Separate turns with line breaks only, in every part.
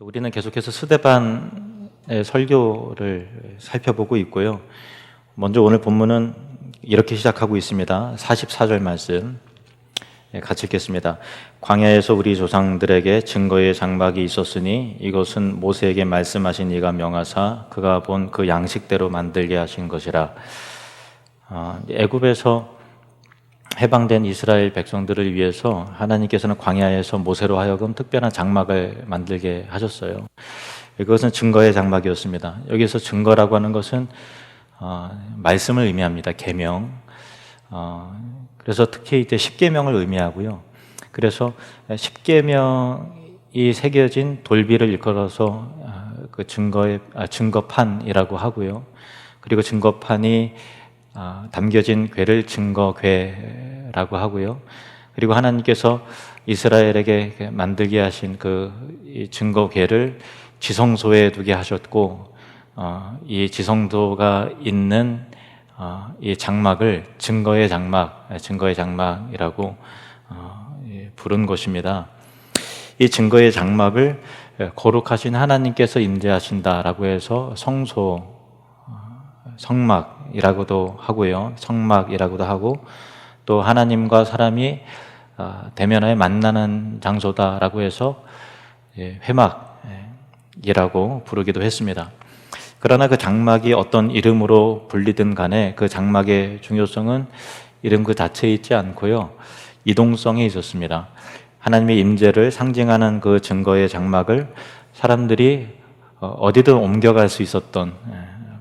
우리는 계속해서 스데반의 설교를 살펴보고 있고요. 먼저 오늘 본문은 이렇게 시작하고 있습니다. 44절 말씀 같이 읽겠습니다. 광야에서 우리 조상들에게 증거의 장막이 있었으니 이것은 모세에게 말씀하신 이가 명하사 그가 본 그 양식대로 만들게 하신 것이라. 애굽에서 해방된 이스라엘 백성들을 위해서 하나님께서는 광야에서 모세로 하여금 특별한 장막을 만들게 하셨어요. 이것은 증거의 장막이었습니다. 여기서 증거라고 하는 것은 말씀을 의미합니다. 계명. 그래서 특히 이제 십계명을 의미하고요. 그래서 십계명이 새겨진 돌비를 일컬어서 그 증거판이라고 하고요. 그리고 증거판이 담겨진 궤를 증거궤라고 하고요. 그리고 하나님께서 이스라엘에게 만들게 하신 그 증거궤를 지성소에 두게 하셨고, 이 지성소가 있는 이 장막을 증거의 장막이라고 부른 것입니다. 이 증거의 장막을 거룩하신 하나님께서 임재하신다라고 해서 성막이라고도 하고요. 성막이라고도 하고, 또 하나님과 사람이 대면하여 만나는 장소다라고 해서 회막이라고 부르기도 했습니다. 그러나 그 장막이 어떤 이름으로 불리든 간에 그 장막의 중요성은 이름 그 자체에 있지 않고요, 이동성에 있었습니다. 하나님의 임재를 상징하는 그 증거의 장막을 사람들이 어디든 옮겨갈 수 있었던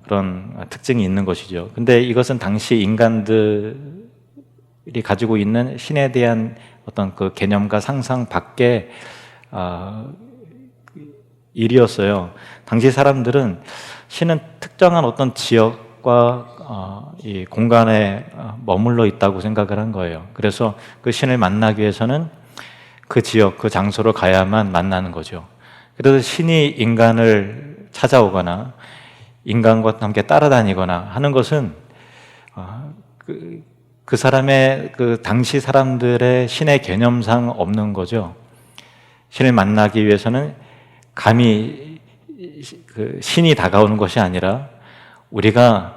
그런 특징이 있는 것이죠. 근데 이것은 당시 인간들이 가지고 있는 신에 대한 어떤 그 개념과 상상 밖의 일이었어요. 당시 사람들은 신은 특정한 어떤 지역과 이 공간에 머물러 있다고 생각을 한 거예요. 그래서 그 신을 만나기 위해서는 그 지역, 그 장소로 가야만 만나는 거죠. 그래서 신이 인간을 찾아오거나 인간과 함께 따라다니거나 하는 것은 그 사람의 그 당시 사람들의 신의 개념상 없는 거죠. 신을 만나기 위해서는 감히 그 신이 다가오는 것이 아니라 우리가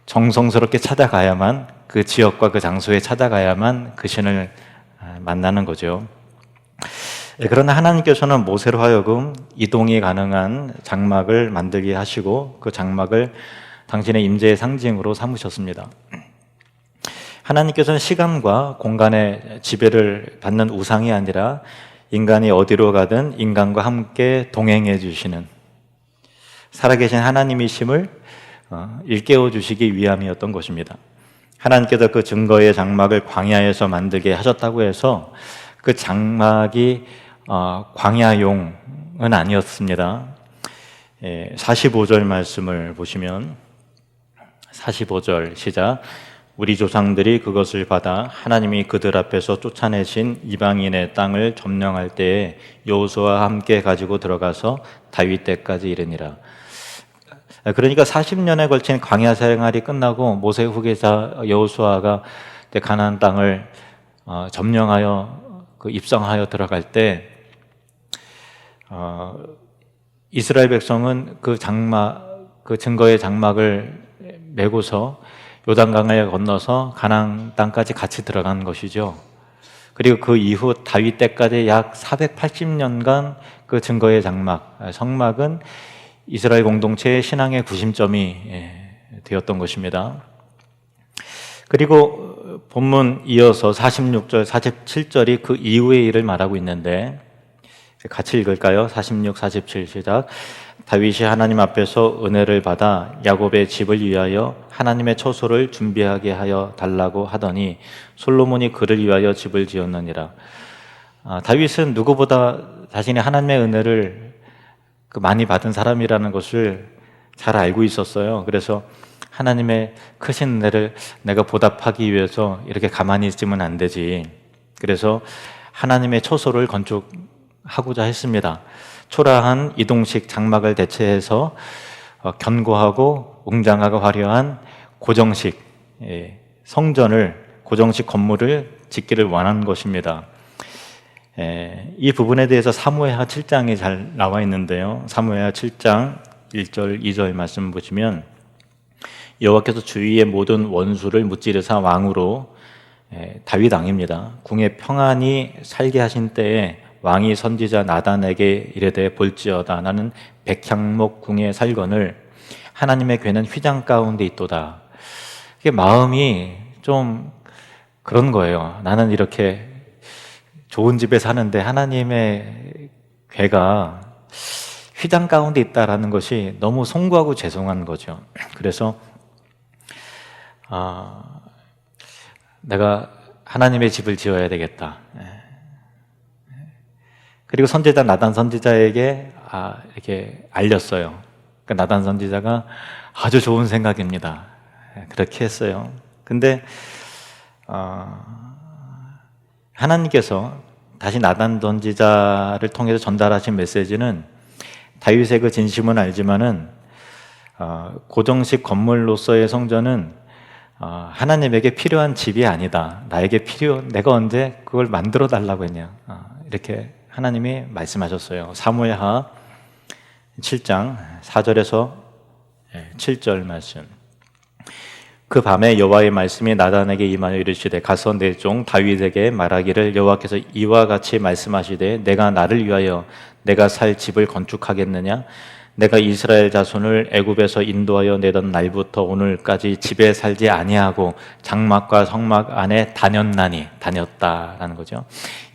정성스럽게 찾아가야만, 그 지역과 그 장소에 찾아가야만 그 신을 만나는 거죠. 그러나 하나님께서는 모세로 하여금 이동이 가능한 장막을 만들게 하시고 그 장막을 당신의 임재의 상징으로 삼으셨습니다. 하나님께서는 시간과 공간의 지배를 받는 우상이 아니라 인간이 어디로 가든 인간과 함께 동행해 주시는 살아계신 하나님이심을 일깨워 주시기 위함이었던 것입니다. 하나님께서 그 증거의 장막을 광야에서 만들게 하셨다고 해서 그 장막이 광야용은 아니었습니다. 45절 말씀을 보시면 45절 시작. 우리 조상들이 그것을 받아 하나님이 그들 앞에서 쫓아내신 이방인의 땅을 점령할 때에 여호수아와 함께 가지고 들어가서 다윗 때까지 이르니라. 그러니까 40년에 걸친 광야 생활이 끝나고 모세 후계자 여호수아가 가나안 땅을 점령하여 입성하여 들어갈 때 이스라엘 백성은 그 증거의 장막을 메고서 요단강을 건너서 가나안 땅까지 같이 들어간 것이죠. 그리고 그 이후 다윗 때까지 약 480년간 그 증거의 장막, 성막은 이스라엘 공동체의 신앙의 구심점이 되었던 것입니다. 그리고 본문 이어서 46절, 47절이 그 이후의 일을 말하고 있는데 같이 읽을까요? 46, 47 시작. 다윗이 하나님 앞에서 은혜를 받아 야곱의 집을 위하여 하나님의 처소를 준비하게 하여 달라고 하더니 솔로몬이 그를 위하여 집을 지었느니라. 다윗은 누구보다 자신이 하나님의 은혜를 많이 받은 사람이라는 것을 잘 알고 있었어요. 그래서 하나님의 크신 은혜를 내가 보답하기 위해서 이렇게 가만히 있으면 안 되지. 그래서 하나님의 처소를 건축하고자 했습니다. 초라한 이동식 장막을 대체해서 견고하고 웅장하고 화려한 고정식 성전을, 고정식 건물을 짓기를 원한 것입니다. 이 부분에 대해서 사무엘하 7장에 잘 나와 있는데요. 사무엘하 7장 1절, 2절 말씀 보시면 여호와께서 주위의 모든 원수를 무찌르사 왕으로 다윗 왕입니다. 궁에 평안히 살게 하신 때에 왕이 선지자 나단에게 이르되 볼지어다 나는 백향목 궁에 살거늘 하나님의 궤는 휘장 가운데 있도다. 이게 마음이 좀 그런 거예요. 나는 이렇게 좋은 집에 사는데 하나님의 궤가 휘장 가운데 있다라는 것이 너무 송구하고 죄송한 거죠. 그래서 내가 하나님의 집을 지어야 되겠다. 그리고 선지자 나단 선지자에게 이렇게 알렸어요. 그러니까 나단 선지자가 아주 좋은 생각입니다. 그렇게 했어요. 근데 하나님께서 다시 나단 선지자를 통해서 전달하신 메시지는 다윗의 그 진심은 알지만은 고정식 건물로서의 성전은 하나님에게 필요한 집이 아니다. 내가 언제 그걸 만들어 달라고 했냐. 이렇게 하나님이 말씀하셨어요. 사무엘하 7장 4절에서 7절 말씀. 그 밤에 여호와의 말씀이 나단에게 임하여 이르시되 가서 내 종 다윗에게 말하기를 여호와께서 이와 같이 말씀하시되 내가 나를 위하여 내가 살 집을 건축하겠느냐 내가 이스라엘 자손을 애굽에서 인도하여 내던 날부터 오늘까지 집에 살지 아니하고 장막과 성막 안에 다녔다라는 거죠.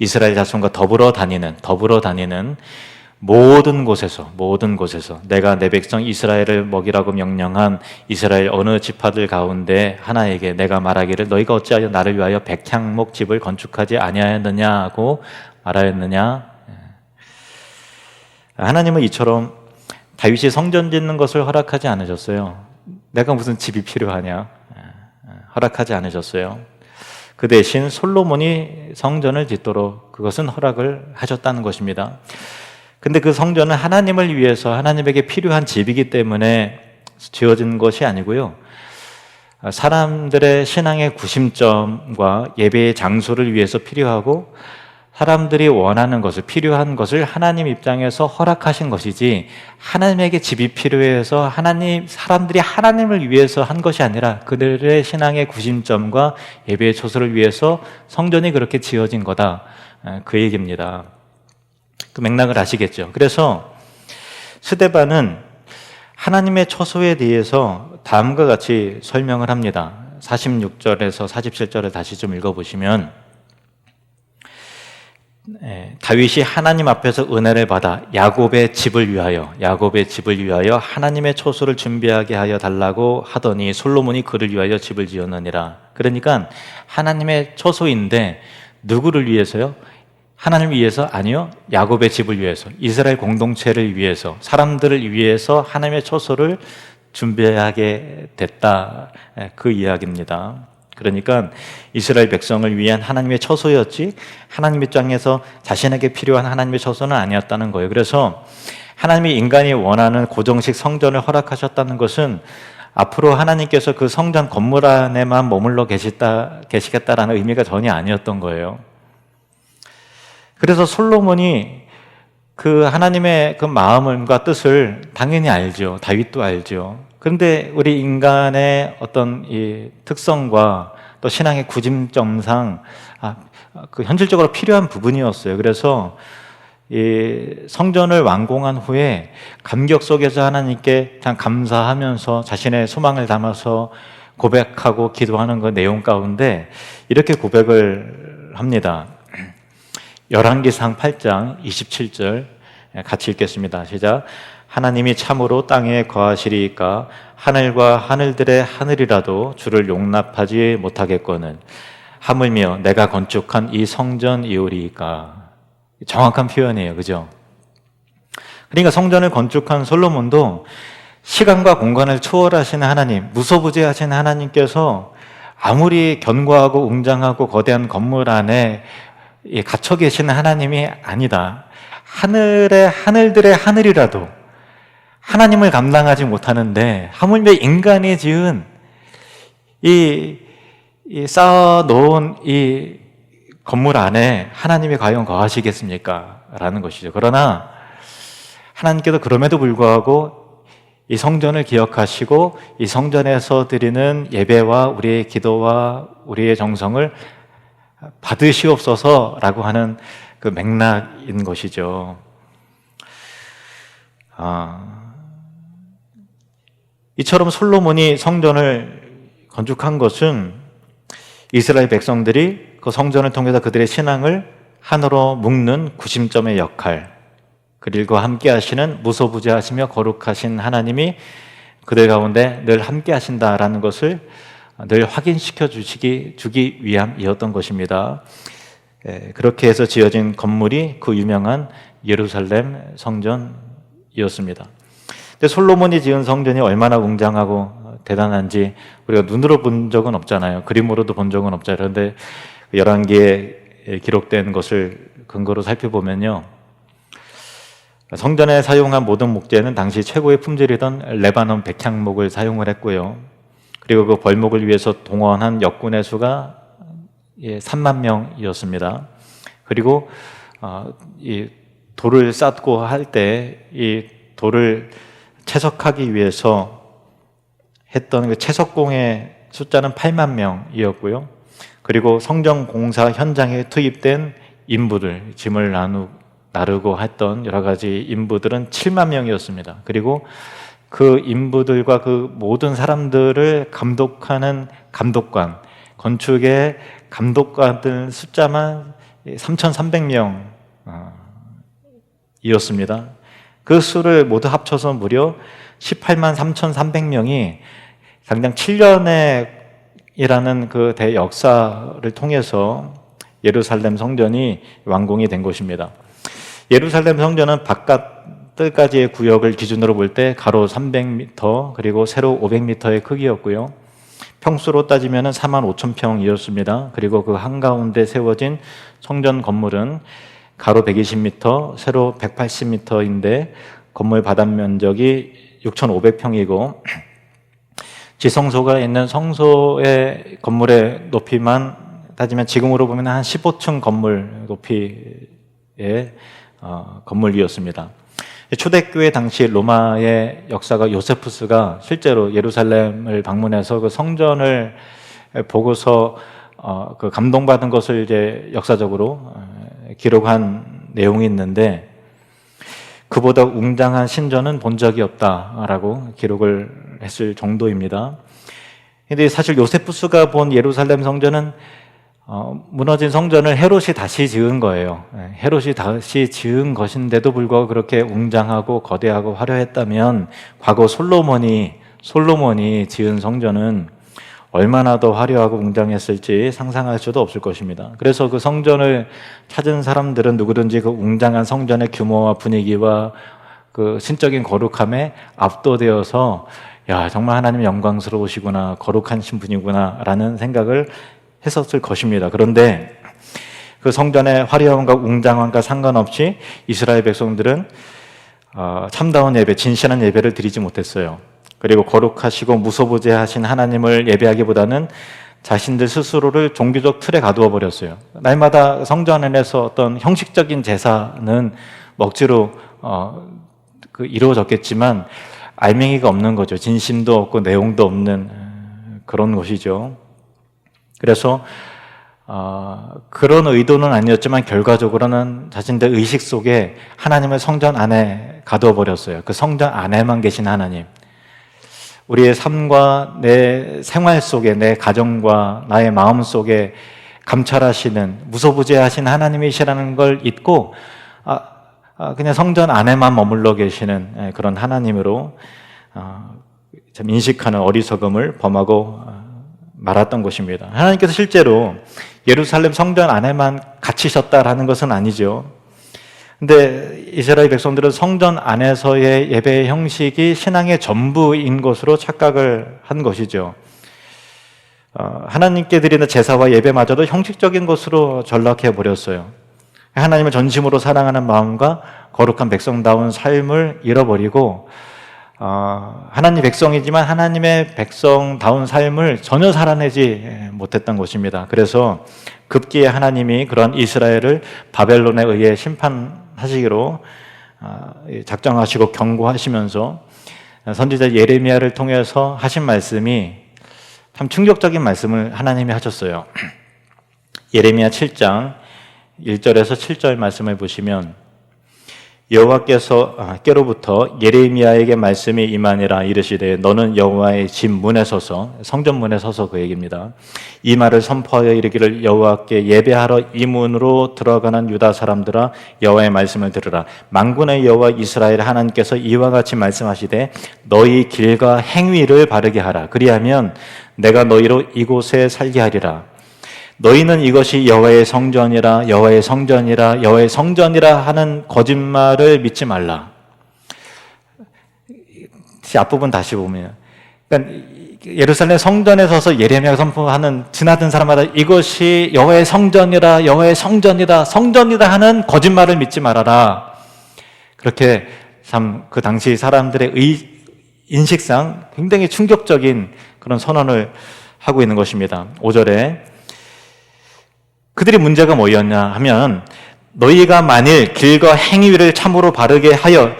이스라엘 자손과 더불어 다니는 모든 곳에서 내가 내 백성 이스라엘을 먹이라고 명령한 이스라엘 어느 지파들 가운데 하나에게 내가 말하기를 너희가 어찌하여 나를 위하여 백향목 집을 건축하지 아니하였느냐 하고 말하였느냐. 하나님은 이처럼 다윗이 성전 짓는 것을 허락하지 않으셨어요. 내가 무슨 집이 필요하냐? 허락하지 않으셨어요. 그 대신 솔로몬이 성전을 짓도록 그것은 허락을 하셨다는 것입니다. 근데 그 성전은 하나님을 위해서 하나님에게 필요한 집이기 때문에 지어진 것이 아니고요. 사람들의 신앙의 구심점과 예배의 장소를 위해서 필요하고 사람들이 원하는 것을, 필요한 것을 하나님 입장에서 허락하신 것이지 하나님에게 집이 필요해서 사람들이 하나님을 위해서 한 것이 아니라 그들의 신앙의 구심점과 예배의 초소를 위해서 성전이 그렇게 지어진 거다. 그 얘기입니다. 그 맥락을 아시겠죠? 그래서 스데반은 하나님의 처소에 대해서 다음과 같이 설명을 합니다. 46절에서 47절을 다시 좀 읽어보시면 다윗이 하나님 앞에서 은혜를 받아 야곱의 집을 위하여 하나님의 처소를 준비하게 하여 달라고 하더니 솔로몬이 그를 위하여 집을 지었느니라. 그러니까 하나님의 처소인데 누구를 위해서요? 하나님을 위해서? 아니요. 야곱의 집을 위해서, 이스라엘 공동체를 위해서, 사람들을 위해서 하나님의 처소를 준비하게 됐다. 그 이야기입니다. 그러니까 이스라엘 백성을 위한 하나님의 처소였지 하나님 입장에서 자신에게 필요한 하나님의 처소는 아니었다는 거예요. 그래서 하나님이 인간이 원하는 고정식 성전을 허락하셨다는 것은 앞으로 하나님께서 그 성전 건물 안에만 머물러 계시겠다라는 의미가 전혀 아니었던 거예요. 그래서 솔로몬이 그 하나님의 그 마음과 뜻을 당연히 알죠. 다윗도 알죠. 그런데 우리 인간의 어떤 이 특성과 또 신앙의 구심점상 그 현실적으로 필요한 부분이었어요. 그래서 이 성전을 완공한 후에 감격 속에서 하나님께 참 감사하면서 자신의 소망을 담아서 고백하고 기도하는 그 내용 가운데 이렇게 고백을 합니다. 열왕기상 8장 27절 같이 읽겠습니다. 시작. 하나님이 참으로 땅에 거하시리이까 하늘과 하늘들의 하늘이라도 주를 용납하지 못하겠거늘 하물며 내가 건축한 이 성전이오리이까. 정확한 표현이에요. 그죠? 그러니까 성전을 건축한 솔로몬도 시간과 공간을 초월하시는 하나님, 무소부재하신 하나님께서 아무리 견고하고 웅장하고 거대한 건물 안에 갇혀 계시는 하나님이 아니다. 하늘들의 하늘이라도 하나님을 감당하지 못하는데 하물며 인간이 지은 이 쌓아놓은 이 건물 안에 하나님이 과연 거하시겠습니까? 라는 것이죠. 그러나 하나님께서 그럼에도 불구하고 이 성전을 기억하시고 이 성전에서 드리는 예배와 우리의 기도와 우리의 정성을 받으시옵소서라고 하는 그 맥락인 것이죠. 이처럼 솔로몬이 성전을 건축한 것은 이스라엘 백성들이 그 성전을 통해서 그들의 신앙을 하나로 묶는 구심점의 역할, 그리고 함께 하시는 무소부재하시며 거룩하신 하나님이 그들 가운데 늘 함께 하신다라는 것을 늘 확인시켜 주기 위함이었던 것입니다. 그렇게 해서 지어진 건물이 그 유명한 예루살렘 성전이었습니다. 근데 솔로몬이 지은 성전이 얼마나 웅장하고 대단한지 우리가 눈으로 본 적은 없잖아요. 그림으로도 본 적은 없잖아요. 그런데 열왕기에 기록된 것을 근거로 살펴보면요, 성전에 사용한 모든 목재는 당시 최고의 품질이던 레바논 백향목을 사용을 했고요. 그리고 그 벌목을 위해서 동원한 역군의 수가 3만 명이었습니다. 그리고 이 돌을 쌓고 할 때 이 돌을 채석하기 위해서 했던 그 채석공의 숫자는 8만 명이었고요. 그리고 성전 공사 현장에 투입된 인부들, 짐을 나르고 했던 여러 가지 인부들은 7만 명이었습니다. 그리고 그 인부들과 그 모든 사람들을 감독하는 감독관, 건축의 감독관들 숫자만 3,300명이었습니다. 그 수를 모두 합쳐서 무려 18만 3,300명이 당장 7년이라는 그 대역사를 통해서 예루살렘 성전이 완공이 된 것입니다. 예루살렘 성전은 바깥뜰까지의 구역을 기준으로 볼 때 가로 300m 그리고 세로 500m의 크기였고요. 평수로 따지면 4만 5천 평이었습니다. 그리고 그 한가운데 세워진 성전 건물은 가로 120m, 세로 180m인데 건물 바닥 면적이 6,500평이고 지성소가 있는 성소의 건물의 높이만 따지면 지금으로 보면 한 15층 건물 높이의 건물이었습니다. 초대교회 당시 로마의 역사가 요세푸스가 실제로 예루살렘을 방문해서 그 성전을 보고서 그 감동받은 것을 이제 역사적으로 기록한 내용이 있는데, 그보다 웅장한 신전은 본 적이 없다라고 기록을 했을 정도입니다. 근데 사실 요세푸스가 본 예루살렘 성전은 무너진 성전을 헤롯이 다시 지은 거예요. 헤롯이 다시 지은 것인데도 불구하고 그렇게 웅장하고 거대하고 화려했다면 과거 솔로몬이 지은 성전은 얼마나 더 화려하고 웅장했을지 상상할 수도 없을 것입니다. 그래서 그 성전을 찾은 사람들은 누구든지 그 웅장한 성전의 규모와 분위기와 그 신적인 거룩함에 압도되어서 야, 정말 하나님 영광스러우시구나, 거룩하신 분이구나 라는 생각을 했었을 것입니다. 그런데 그 성전의 화려함과 웅장함과 상관없이 이스라엘 백성들은 참다운 예배, 진실한 예배를 드리지 못했어요. 그리고 거룩하시고 무소부재하신 하나님을 예배하기보다는 자신들 스스로를 종교적 틀에 가두어 버렸어요. 날마다 성전 안에서 어떤 형식적인 제사는 억지로 이루어졌겠지만 알맹이가 없는 거죠. 진심도 없고 내용도 없는 그런 것이죠. 그래서 그런 의도는 아니었지만 결과적으로는 자신들 의식 속에 하나님을 성전 안에 가두어 버렸어요. 그 성전 안에만 계신 하나님, 우리의 삶과 내 생활 속에, 내 가정과 나의 마음 속에 감찰하시는 무소부재하신 하나님이시라는 걸 잊고 그냥 성전 안에만 머물러 계시는 그런 하나님으로 참 인식하는 어리석음을 범하고 말았던 것입니다. 하나님께서 실제로 예루살렘 성전 안에만 갇히셨다라는 것은 아니죠. 근데 이스라엘 백성들은 성전 안에서의 예배의 형식이 신앙의 전부인 것으로 착각을 한 것이죠. 하나님께 드리는 제사와 예배마저도 형식적인 것으로 전락해 버렸어요. 하나님을 전심으로 사랑하는 마음과 거룩한 백성다운 삶을 잃어버리고 하나님 백성이지만 하나님의 백성다운 삶을 전혀 살아내지 못했던 것입니다. 그래서 급기에 하나님이 그런 이스라엘을 바벨론에 의해 심판하시기로 작정하시고 경고하시면서 선지자 예레미야를 통해서 하신 말씀이 참 충격적인 말씀을 하나님이 하셨어요. 예레미야 7장 1절에서 7절 말씀을 보시면 여호와께서 깨로부터 예레미야에게 말씀이 임하니라 이르시되 너는 여호와의 집 문에 서서 성전 문에 서서 그 얘기입니다. 이 말을 선포하여 이르기를 여호와께 예배하러 이 문으로 들어가는 유다 사람들아 여호와의 말씀을 들으라. 만군의 여호와 이스라엘 하나님께서 이와 같이 말씀하시되 너희 길과 행위를 바르게 하라. 그리하면 내가 너희로 이곳에 살게 하리라. 너희는 이것이 여호와의 성전이라 여호와의 성전이라 여호와의 성전이라 하는 거짓말을 믿지 말라. 앞부분 다시 보면 그러니까 예루살렘 성전에 서서 예레미야가 선포하는 지나던 사람마다 이것이 여호와의 성전이라 여호와의 성전이다 성전이다 하는 거짓말을 믿지 말아라. 그렇게 참 그 당시 사람들의 인식상 굉장히 충격적인 그런 선언을 하고 있는 것입니다. 5절에 그들의 문제가 뭐였냐 하면 너희가 만일 길과 행위를 참으로 바르게 하여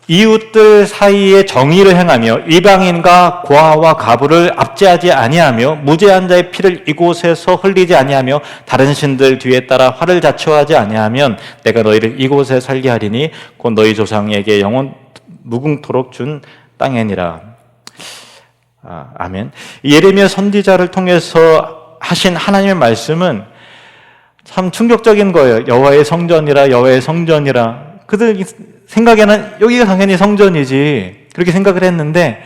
이웃들 사이에 정의를 행하며 이방인과 고아와 가부를 압제하지 아니하며 무죄한 자의 피를 이곳에서 흘리지 아니하며 다른 신들 뒤에 따라 화를 자초하지 아니하면 내가 너희를 이곳에 살게 하리니 곧 너희 조상에게 영원 무궁토록 준 땅이니라. 아멘. 예레미야 선지자를 통해서 하신 하나님의 말씀은 참 충격적인 거예요. 여호와의 성전이라 여호와의 성전이라. 그들 생각에는 여기가 당연히 성전이지 그렇게 생각을 했는데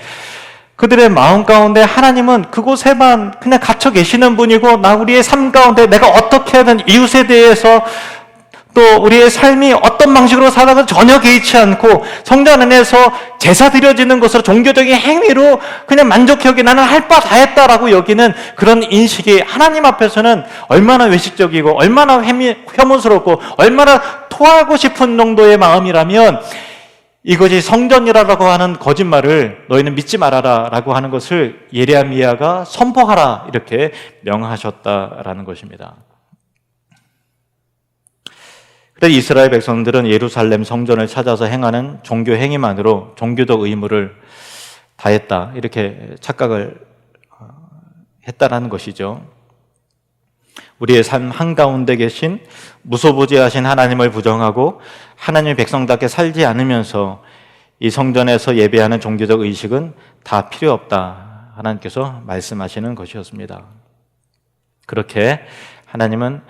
그들의 마음 가운데 하나님은 그곳에만 그냥 갇혀 계시는 분이고 나 우리의 삶 가운데 내가 어떻게 하든 이웃에 대해서 또 우리의 삶이 어떤 방식으로 살아도 전혀 개의치 않고 성전 안에서 제사 드려지는 것으로 종교적인 행위로 그냥 만족해 여기 나는 할 바 다 했다라고 여기는 그런 인식이 하나님 앞에서는 얼마나 외식적이고 얼마나 혐오스럽고 얼마나 토하고 싶은 정도의 마음이라면 이것이 성전이라고 하는 거짓말을 너희는 믿지 말아라 라고 하는 것을 예레미야가 선포하라 이렇게 명하셨다라는 것입니다. 그래서 이스라엘 백성들은 예루살렘 성전을 찾아서 행하는 종교 행위만으로 종교적 의무를 다했다 이렇게 착각을 했다라는 것이죠. 우리의 삶 한가운데 계신 무소부지하신 하나님을 부정하고 하나님의 백성답게 살지 않으면서 이 성전에서 예배하는 종교적 의식은 다 필요 없다 하나님께서 말씀하시는 것이었습니다. 그렇게 하나님은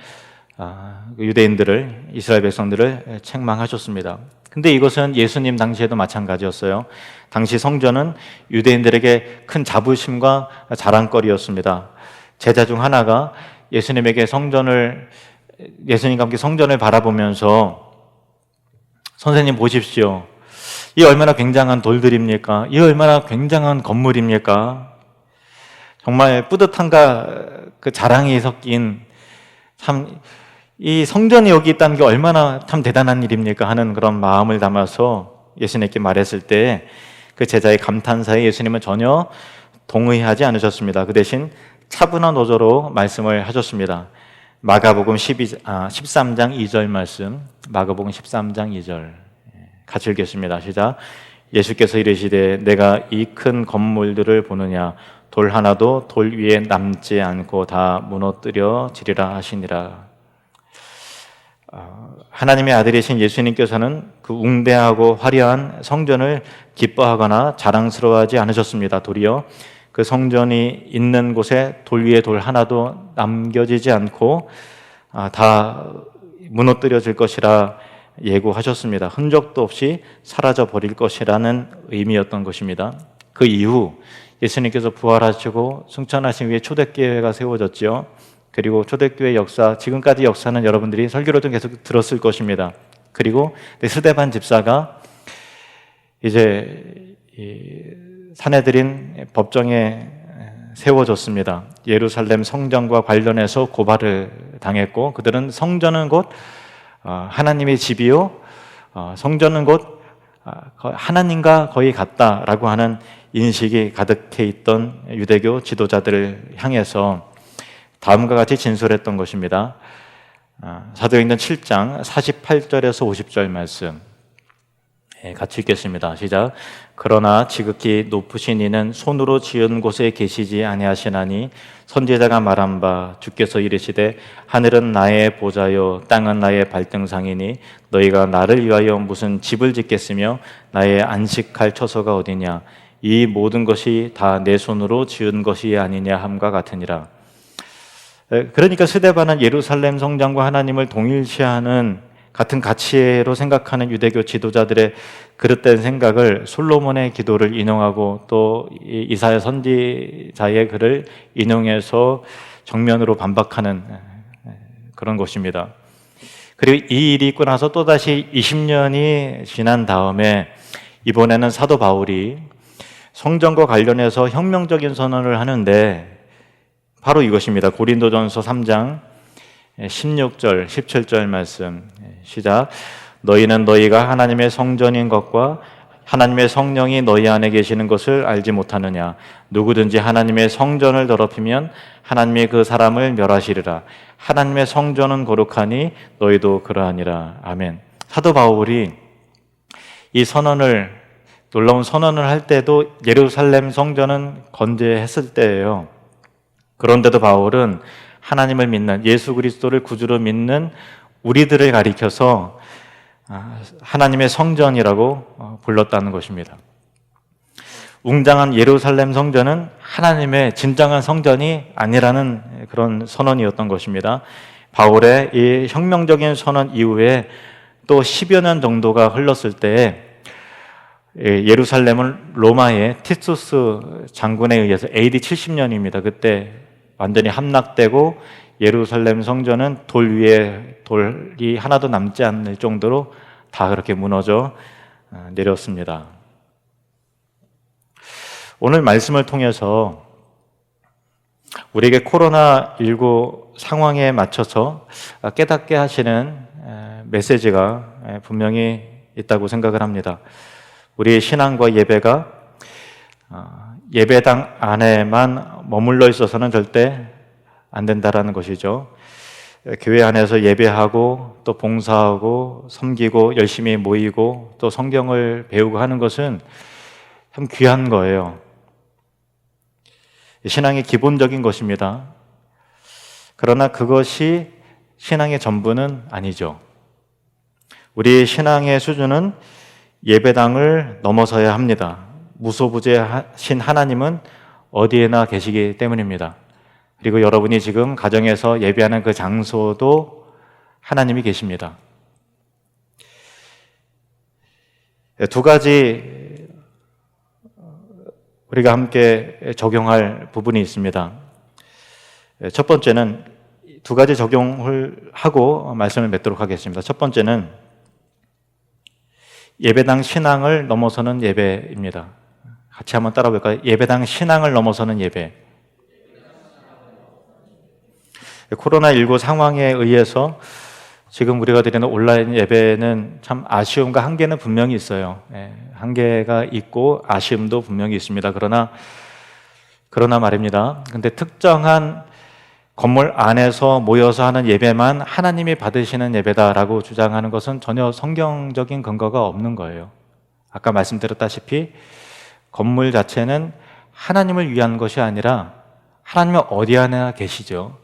유대인들을 이스라엘 백성들을 책망하셨습니다. 근데 이것은 예수님 당시에도 마찬가지였어요. 당시 성전은 유대인들에게 큰 자부심과 자랑거리였습니다. 제자 중 하나가 예수님과 함께 성전을 바라보면서 선생님 보십시오. 이 얼마나 굉장한 돌들입니까? 이 얼마나 굉장한 건물입니까? 정말 뿌듯함과 그 자랑이 섞인 참 이 성전이 여기 있다는 게 얼마나 참 대단한 일입니까? 하는 그런 마음을 담아서 예수님께 말했을 때 그 제자의 감탄사에 예수님은 전혀 동의하지 않으셨습니다. 그 대신 차분한 어조로 말씀을 하셨습니다. 마가복음 13장 2절 말씀, 마가복음 13장 2절 같이 읽겠습니다. 시작. 예수께서 이르시되 내가 이 큰 건물들을 보느냐 돌 하나도 돌 위에 남지 않고 다 무너뜨려지리라 하시니라. 하나님의 아들이신 예수님께서는 그 웅대하고 화려한 성전을 기뻐하거나 자랑스러워하지 않으셨습니다. 도리어 그 성전이 있는 곳에 돌 위에 돌 하나도 남겨지지 않고 다 무너뜨려질 것이라 예고하셨습니다. 흔적도 없이 사라져 버릴 것이라는 의미였던 것입니다. 그 이후 예수님께서 부활하시고 승천하신 후에 초대교회가 세워졌죠. 그리고 초대교회 역사, 지금까지 역사는 여러분들이 설교로도 계속 들었을 것입니다. 그리고 스데반 집사가 이제 사내들인 법정에 세워졌습니다. 예루살렘 성전과 관련해서 고발을 당했고 그들은 성전은 곧 하나님의 집이요 성전은 곧 하나님과 거의 같다라고 하는 인식이 가득해 있던 유대교 지도자들을 향해서 다음과 같이 진술했던 것입니다. 사도행전 7장 48절에서 50절 말씀 같이 읽겠습니다. 시작. 그러나 지극히 높으신 이는 손으로 지은 곳에 계시지 아니하시나니 선지자가 말한 바 주께서 이르시되 하늘은 나의 보좌요 땅은 나의 발등상이니 너희가 나를 위하여 무슨 집을 짓겠으며 나의 안식할 처소가 어디냐 이 모든 것이 다 내 손으로 지은 것이 아니냐 함과 같으니라. 그러니까 스데반은 예루살렘 성장과 하나님을 동일시하는 같은 가치로 생각하는 유대교 지도자들의 그릇된 생각을 솔로몬의 기도를 인용하고 또 이사야 선지자의 글을 인용해서 정면으로 반박하는 그런 것입니다. 그리고 이 일이 있고 나서 또다시 20년이 지난 다음에 이번에는 사도 바울이 성전과 관련해서 혁명적인 선언을 하는데 바로 이것입니다. 고린도전서 3장 16절, 17절 말씀 시작. 너희는 너희가 하나님의 성전인 것과 하나님의 성령이 너희 안에 계시는 것을 알지 못하느냐. 누구든지 하나님의 성전을 더럽히면 하나님이 그 사람을 멸하시리라. 하나님의 성전은 거룩하니 너희도 그러하니라. 아멘. 사도 바울이 이 선언을 놀라운 선언을 할 때도 예루살렘 성전은 건재했을 때예요. 그런데도 바울은 하나님을 믿는 예수 그리스도를 구주로 믿는 우리들을 가리켜서 하나님의 성전이라고 불렀다는 것입니다. 웅장한 예루살렘 성전은 하나님의 진정한 성전이 아니라는 그런 선언이었던 것입니다. 바울의 이 혁명적인 선언 이후에 또 10여 년 정도가 흘렀을 때 예루살렘은 로마의 티투스 장군에 의해서 AD 70년입니다. 그때 완전히 함락되고 예루살렘 성전은 돌 위에 돌이 하나도 남지 않을 정도로 다 그렇게 무너져 내렸습니다. 오늘 말씀을 통해서 우리에게 코로나19 상황에 맞춰서 깨닫게 하시는 메시지가 분명히 있다고 생각을 합니다. 우리의 신앙과 예배가 예배당 안에만 머물러 있어서는 절대 안 된다라는 것이죠. 교회 안에서 예배하고 또 봉사하고 섬기고 열심히 모이고 또 성경을 배우고 하는 것은 참 귀한 거예요. 신앙의 기본적인 것입니다. 그러나 그것이 신앙의 전부는 아니죠. 우리의 신앙의 수준은 예배당을 넘어서야 합니다. 무소부재하신 하나님은 어디에나 계시기 때문입니다. 그리고 여러분이 지금 가정에서 예배하는 그 장소도 하나님이 계십니다. 두 가지 우리가 함께 적용할 부분이 있습니다. 첫 번째는 두 가지 적용을 하고 말씀을 맺도록 하겠습니다. 첫 번째는 예배당 신앙을 넘어서는 예배입니다. 같이 한번 따라 볼까요? 예배당 신앙을 넘어서는 예배. 코로나19 상황에 의해서 지금 우리가 드리는 온라인 예배는 참 아쉬움과 한계는 분명히 있어요. 한계가 있고 아쉬움도 분명히 있습니다. 그러나 말입니다. 근데 특정한 건물 안에서 모여서 하는 예배만 하나님이 받으시는 예배다라고 주장하는 것은 전혀 성경적인 근거가 없는 거예요. 아까 말씀드렸다시피 건물 자체는 하나님을 위한 것이 아니라 하나님은 어디 안에 계시죠.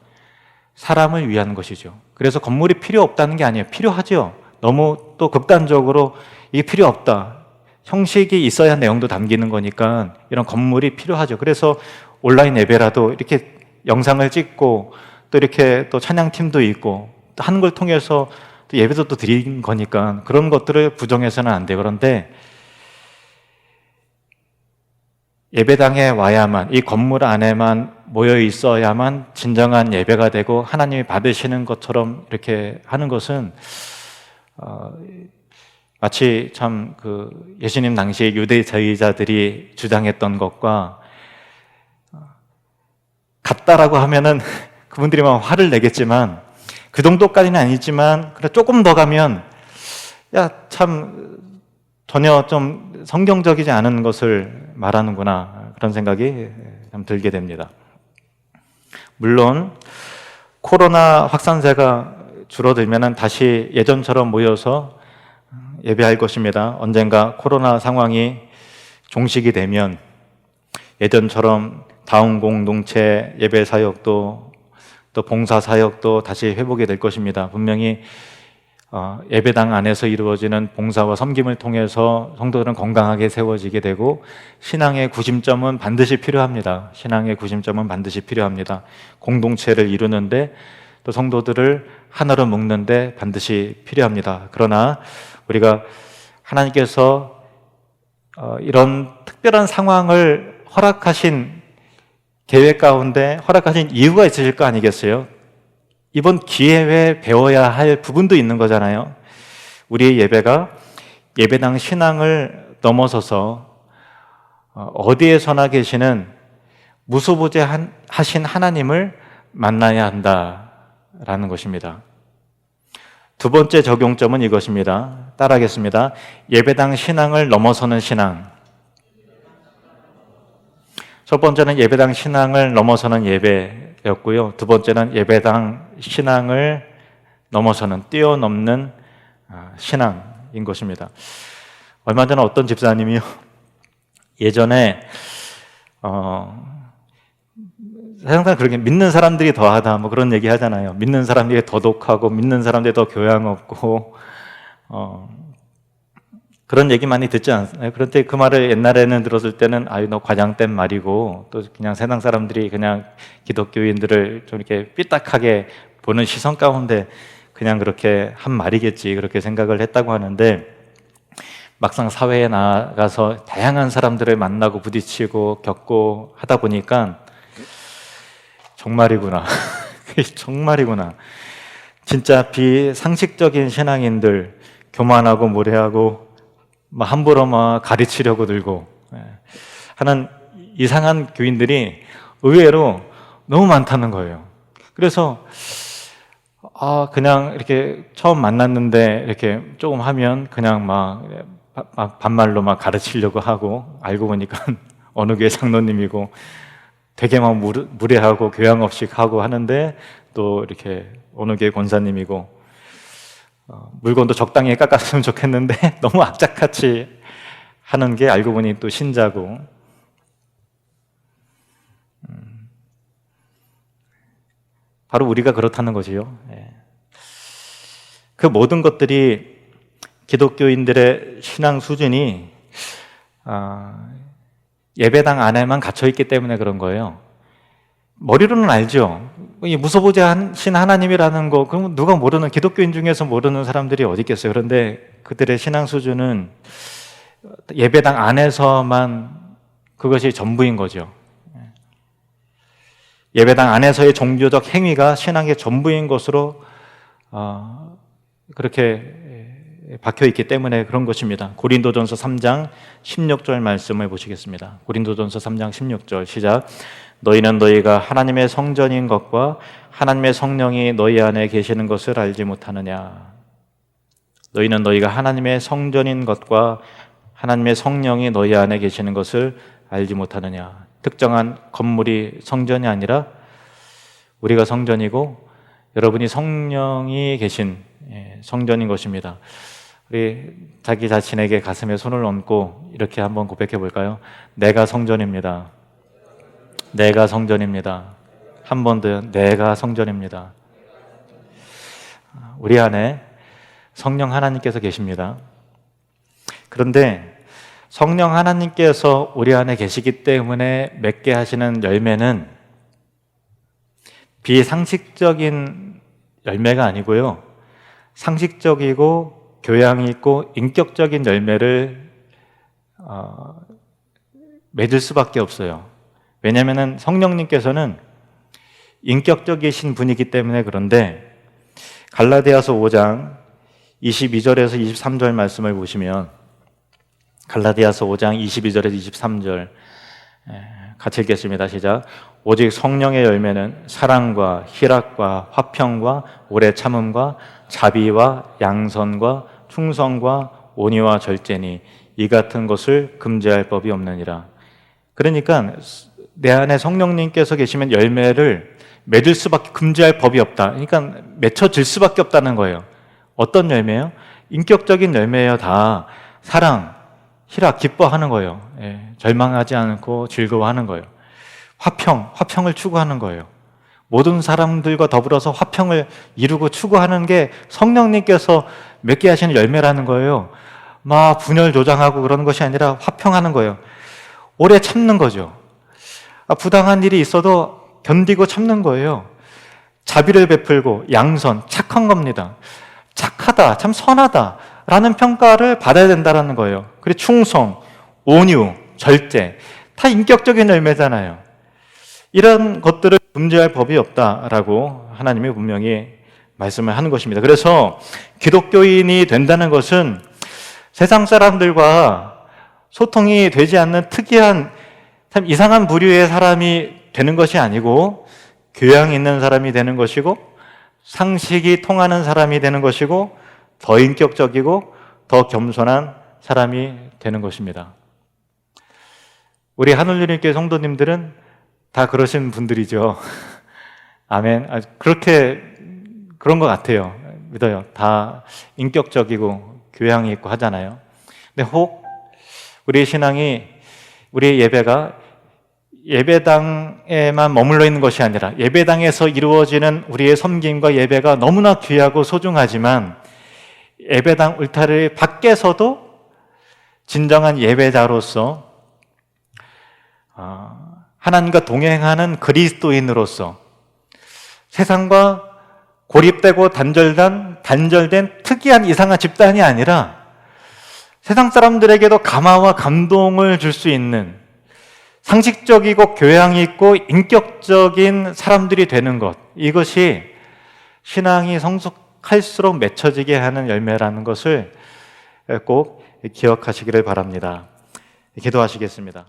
사람을 위한 것이죠. 그래서 건물이 필요 없다는 게 아니에요. 필요하죠. 너무 또 극단적으로 이게 필요 없다. 형식이 있어야 내용도 담기는 거니까 이런 건물이 필요하죠. 그래서 온라인 예배라도 이렇게 영상을 찍고 또 이렇게 또 찬양팀도 있고 또 하는 걸 통해서 또 예배도 또 드린 거니까 그런 것들을 부정해서는 안 돼요. 그런데 예배당에 와야만, 이 건물 안에만 모여 있어야만 진정한 예배가 되고 하나님이 받으시는 것처럼 이렇게 하는 것은 마치 참 그 예수님 당시에 유대주의자들이 주장했던 것과 같다라고 하면은 그분들이 막 화를 내겠지만 그 정도까지는 아니지만 그래 조금 더 가면 야 참 전혀 좀 성경적이지 않은 것을 말하는구나, 그런 생각이 좀 들게 됩니다. 물론 코로나 확산세가 줄어들면 다시 예전처럼 모여서 예배할 것입니다. 언젠가 코로나 상황이 종식이 되면 예전처럼 다운 공동체 예배 사역도 또 봉사 사역도 다시 회복이 될 것입니다. 분명히 예배당 안에서 이루어지는 봉사와 섬김을 통해서 성도들은 건강하게 세워지게 되고, 신앙의 구심점은 반드시 필요합니다. 신앙의 구심점은 반드시 필요합니다. 공동체를 이루는데 또 성도들을 하나로 묶는데 반드시 필요합니다. 그러나 우리가 하나님께서 이런 특별한 상황을 허락하신 계획 가운데 허락하신 이유가 있으실 거 아니겠어요? 이번 기회에 배워야 할 부분도 있는 거잖아요. 우리의 예배가 예배당 신앙을 넘어서서 어디에서나 계시는 무소부재하신 하나님을 만나야 한다라는 것입니다. 두 번째 적용점은 이것입니다. 따라하겠습니다. 예배당 신앙을 넘어서는 신앙. 첫 번째는 예배당 신앙을 넘어서는 예배였고요. 두 번째는 예배당 신앙을 넘어서는, 뛰어넘는 신앙인 것입니다. 얼마 전에 어떤 집사님이요, 예전에 항상 그렇게 믿는 사람들이 더하다 뭐 그런 얘기 하잖아요. 믿는 사람들이 더 독하고 믿는 사람들이 더 교양 없고 그런 얘기 많이 듣지 않나요? 그런데 그 말을 옛날에는 들었을 때는 아유 너 과장된 말이고, 또 그냥 세상 사람들이 그냥 기독교인들을 좀 이렇게 삐딱하게 보는 시선 가운데 그냥 그렇게 한 말이겠지, 그렇게 생각을 했다고 하는데, 막상 사회에 나가서 다양한 사람들을 만나고 부딪히고 겪고 하다 보니까 정말이구나 정말이구나, 진짜 비상식적인 신앙인들, 교만하고 무례하고 막 함부로 막 가르치려고 들고 하는 이상한 교인들이 의외로 너무 많다는 거예요. 그래서 그냥 이렇게 처음 만났는데 이렇게 조금 하면 그냥 막 반말로 막 가르치려고 하고, 알고 보니까 어느 교회 장로님이고 되게 막 무례하고 교양 없이 하고 하는데, 또 이렇게 어느 교회 권사님이고 물건도 적당히 깎았으면 좋겠는데 너무 악착같이 하는 게 알고 보니 또 신자고. 바로 우리가 그렇다는 거지요. 그 모든 것들이 기독교인들의 신앙 수준이 예배당 안에만 갇혀있기 때문에 그런 거예요. 머리로는 알죠. 이 무소부재하신 하나님이라는 거, 그럼 누가 모르는, 기독교인 중에서 모르는 사람들이 어디 있겠어요. 그런데 그들의 신앙 수준은 예배당 안에서만 그것이 전부인 거죠. 예배당 안에서의 종교적 행위가 신앙의 전부인 것으로 그렇게 박혀있기 때문에 그런 것입니다. 고린도전서 3장 16절 말씀을 보시겠습니다. 고린도전서 3장 16절 시작. 너희는 너희가 하나님의 성전인 것과 하나님의 성령이 너희 안에 계시는 것을 알지 못하느냐. 너희는 너희가 하나님의 성전인 것과 하나님의 성령이 너희 안에 계시는 것을 알지 못하느냐. 특정한 건물이 성전이 아니라 우리가 성전이고 여러분이 성령이 계신 성전인 것입니다. 우리 자기 자신에게 가슴에 손을 얹고 이렇게 한번 고백해 볼까요? 내가 성전입니다. 내가 성전입니다. 한 번 더, 내가 성전입니다. 우리 안에 성령 하나님께서 계십니다. 그런데 성령 하나님께서 우리 안에 계시기 때문에 맺게 하시는 열매는 비상식적인 열매가 아니고요, 상식적이고 교양이 있고 인격적인 열매를 맺을 수밖에 없어요. 왜냐하면 성령님께서는 인격적이신 분이기 때문에. 그런데 갈라디아서 5장 22절에서 23절 말씀을 보시면, 갈라디아서 5장 22절에서 23절 같이 읽겠습니다. 시작. 오직 성령의 열매는 사랑과 희락과 화평과 오래 참음과 자비와 양선과 충성과 온유와 절제니 이 같은 것을 금지할 법이 없느니라. 그러니까 내 안에 성령님께서 계시면 열매를 맺을 수밖에, 금지할 법이 없다. 그러니까 맺혀질 수밖에 없다는 거예요. 어떤 열매요? 인격적인 열매예요. 다 사랑, 희락, 기뻐하는 거예요. 절망하지 않고 즐거워하는 거예요. 화평을 추구하는 거예요. 모든 사람들과 더불어서 화평을 이루고 추구하는 게 성령님께서 맺게 하시는 열매라는 거예요. 막 분열 조장하고 그러는 것이 아니라 화평하는 거예요. 오래 참는 거죠. 부당한 일이 있어도 견디고 참는 거예요. 자비를 베풀고 양선, 착한 겁니다. 착하다, 참 선하다 라는 평가를 받아야 된다는 거예요. 그리고 충성, 온유, 절제, 다 인격적인 열매잖아요. 이런 것들을 금지할 법이 없다라고 하나님이 분명히 말씀을 하는 것입니다. 그래서 기독교인이 된다는 것은 세상 사람들과 소통이 되지 않는 특이한 참 이상한 부류의 사람이 되는 것이 아니고 교양 있는 사람이 되는 것이고 상식이 통하는 사람이 되는 것이고 더 인격적이고 더 겸손한 사람이 되는 것입니다. 우리 하늘유리교회 성도님들은 다 그러신 분들이죠. 아멘. 그렇게 그런 것 같아요. 믿어요. 다 인격적이고 교양이 있고 하잖아요. 근데 혹 우리의 신앙이, 우리의 예배가 예배당에만 머물러 있는 것이 아니라 예배당에서 이루어지는 우리의 섬김과 예배가 너무나 귀하고 소중하지만 예배당 울타리 밖에서도 진정한 예배자로서 하나님과 동행하는 그리스도인으로서 세상과 고립되고 단절된 특이한 이상한 집단이 아니라 세상 사람들에게도 감화와 감동을 줄 수 있는 상식적이고 교양이 있고 인격적인 사람들이 되는 것, 이것이 신앙이 성숙할수록 맺혀지게 하는 열매라는 것을 꼭 기억하시기를 바랍니다. 기도하시겠습니다.